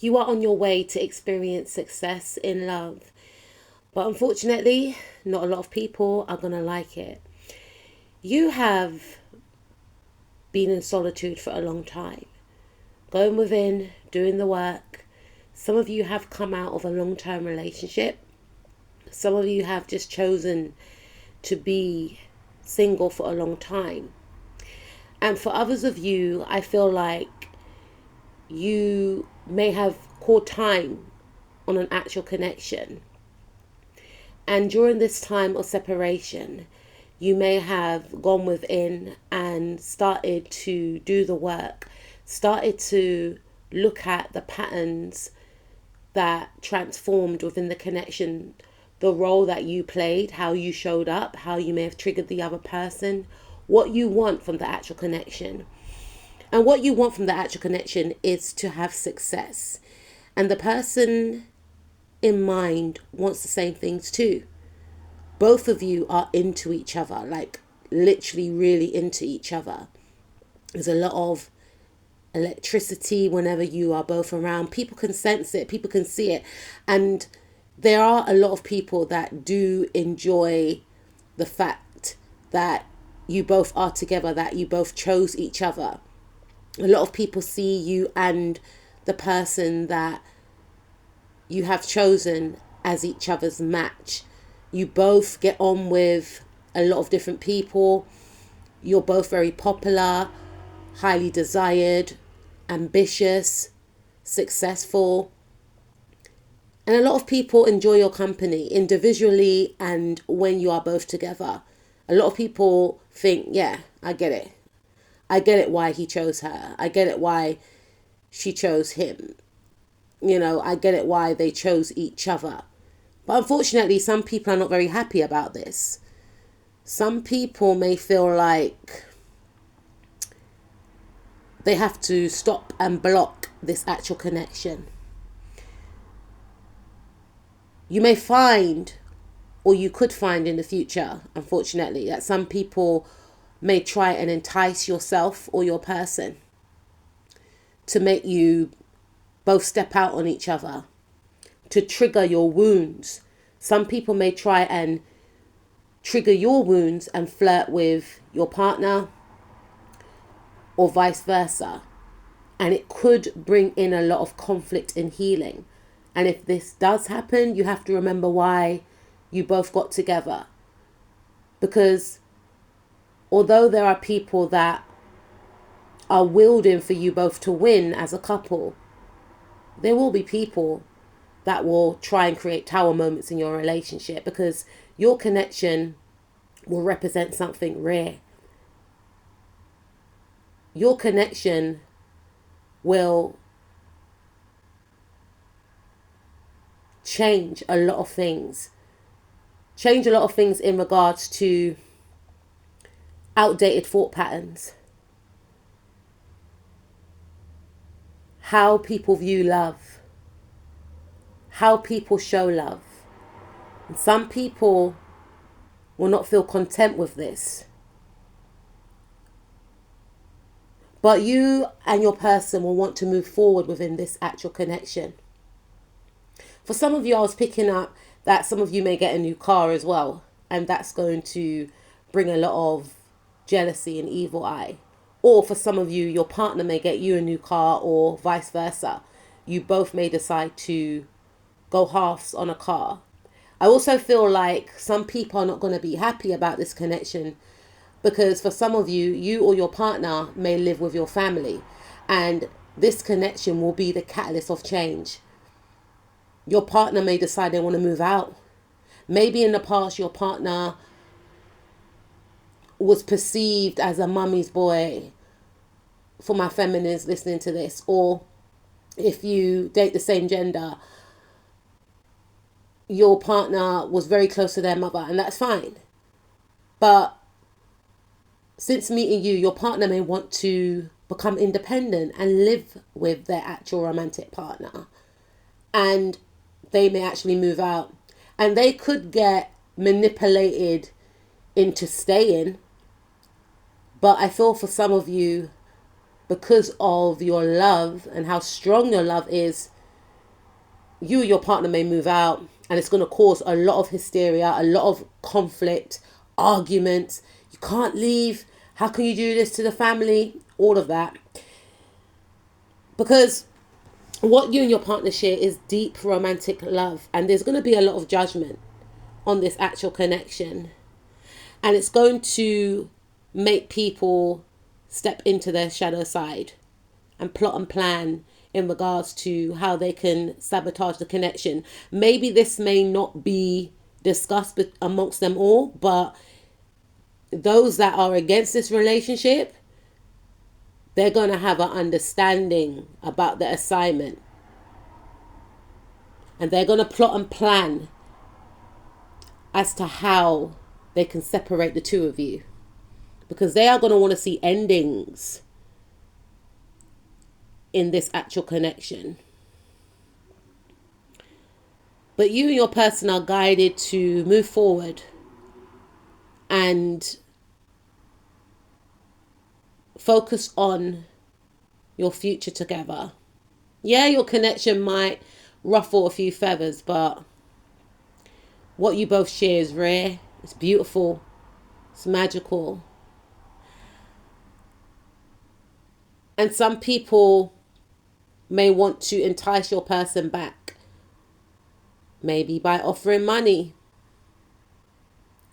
You are on your way to experience success in love. But unfortunately, not a lot of people are going to like it. You have been in solitude for a long time, going within, doing the work. Some of you have come out of a long-term relationship. Some of you have just chosen to be single for a long time. And for others of you, I feel like you may have called time on an actual connection. And during this time of separation, you may have gone within and started to do the work, started to look at the patterns that transformed within the connection, the role that you played, how you showed up, how you may have triggered the other person, what you want from the actual connection. And what you want from the actual connection is to have success. And the person in mind wants the same things too. Both of you are into each other, like literally really into each other. There's a lot of electricity whenever you are both around. People can sense it, people can see it. And there are a lot of people that do enjoy the fact that you both are together, that you both chose each other. A lot of people see you and the person that you have chosen as each other's match. You both get on with a lot of different people. You're both very popular, highly desired, ambitious, successful. And a lot of people enjoy your company individually and when you are both together. A lot of people think, yeah, I get it. I get it why he chose her. I get it why she chose him. I get it why they chose each other. But unfortunately, some people are not very happy about this. Some people may feel like they have to stop and block this actual connection. You may find, or you could find in the future, unfortunately, that some people may try and entice yourself or your person to make you both step out on each other, to trigger your wounds. Some people may try and trigger your wounds and flirt with your partner or vice versa. And it could bring in a lot of conflict in healing. And if this does happen, you have to remember why you both got together. Because although there are people that are wielding for you both to win as a couple, there will be people that will try and create tower moments in your relationship, because your connection will represent something rare. Your connection will change a lot of things. Change a lot of things in regards to outdated thought patterns. How people view love. How people show love. And some people will not feel content with this. But you and your person will want to move forward within this actual connection. For some of you, I was picking up that some of you may get a new car as well. And that's going to bring a lot of jealousy and evil eye. Or for some of you, your partner may get you a new car, or vice versa. You both may decide to go halves on a car. I also feel like some people are not going to be happy about this connection, because for some of you, you or your partner may live with your family, and this connection will be the catalyst of change. Your partner may decide they want to move out. Maybe in the past, your partner was perceived as a mummy's boy, for my feminists listening to this. Or if you date the same gender, your partner was very close to their mother, and that's fine. But since meeting you, your partner may want to become independent and live with their actual romantic partner. And they may actually move out. And they could get manipulated into staying. But I feel for some of you, because of your love and how strong your love is, you and your partner may move out, and it's going to cause a lot of hysteria, a lot of conflict, arguments. You can't leave. How can you do this to the family? All of that. Because what you and your partner share is deep romantic love, and there's going to be a lot of judgment on this actual connection, and it's going to make people step into their shadow side and plot and plan in regards to how they can sabotage the connection. Maybe this may not be discussed amongst them all, but those that are against this relationship, they're going to have an understanding about the assignment, and they're going to plot and plan as to how they can separate the two of you, because they are going to want to see endings in this actual connection. But you and your person are guided to move forward and focus on your future together. Yeah, your connection might ruffle a few feathers, but what you both share is rare, it's beautiful, it's magical. And some people may want to entice your person back, maybe by offering money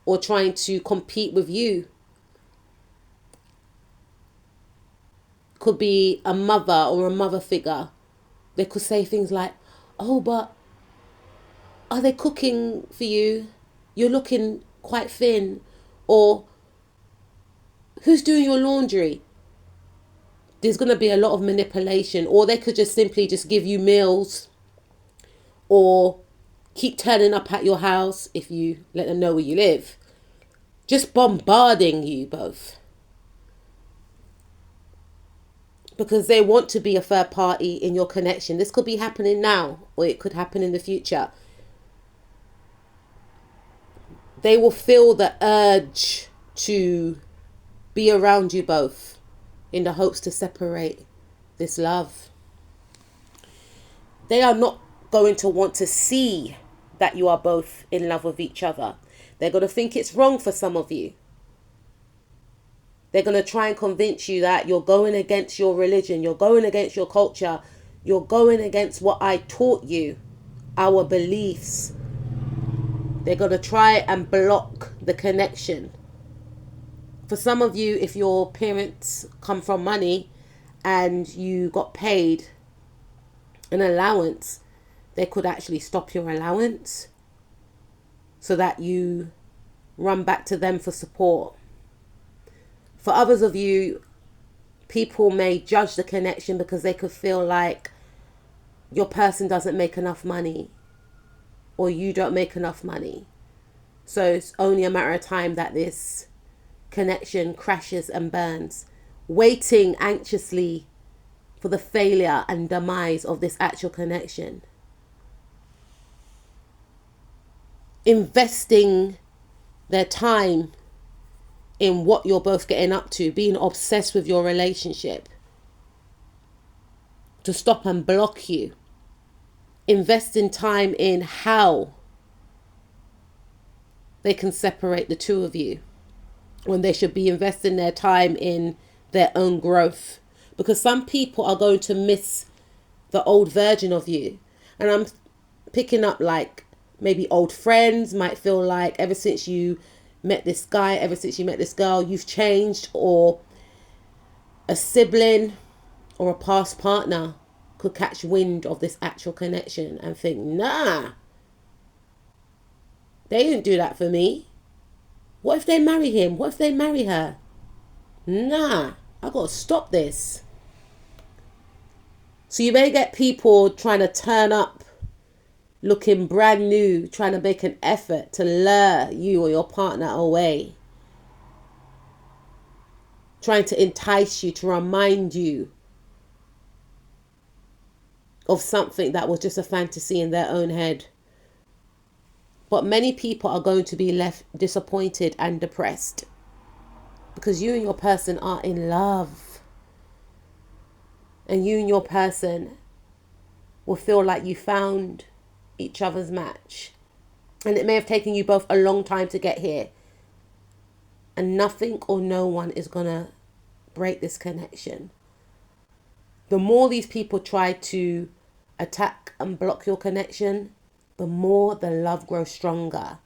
or trying to compete with you. Could be a mother or a mother figure. They could say things like, oh, but are they cooking for you? You're looking quite thin. Or who's doing your laundry? There's going to be a lot of manipulation. Or they could just simply just give you meals, or keep turning up at your house if you let them know where you live. Just bombarding you both, because they want to be a third party in your connection. This could be happening now, or it could happen in the future. They will feel the urge to be around you both in the hopes to separate this love. They are not going to want to see that you are both in love with each other. They're going to think it's wrong for some of you. They're going to try and convince you that you're going against your religion, you're going against your culture, you're going against what I taught you, our beliefs. They're going to try and block the connection. For some of you, if your parents come from money and you got paid an allowance, they could actually stop your allowance so that you run back to them for support. For others of you, people may judge the connection because they could feel like your person doesn't make enough money or you don't make enough money. So it's only a matter of time that this connection crashes and burns, waiting anxiously for the failure and demise of this actual connection. Investing their time in what you're both getting up to, being obsessed with your relationship to stop and block you. Investing time in how they can separate the two of you, when they should be investing their time in their own growth. Because some people are going to miss the old version of you. And I'm picking up like maybe old friends might feel like ever since you met this guy, ever since you met this girl, you've changed. Or a sibling or a past partner could catch wind of this actual connection and think, nah, they didn't do that for me. What if they marry him? What if they marry her? Nah, I got to stop this. So you may get people trying to turn up looking brand new, trying to make an effort to lure you or your partner away, trying to entice you, to remind you of something that was just a fantasy in their own head. But many people are going to be left disappointed and depressed because you and your person are in love, and you and your person will feel like you found each other's match. And it may have taken you both a long time to get here. And nothing or no one is going to break this connection. The more these people try to attack and block your connection, the more the love grows stronger.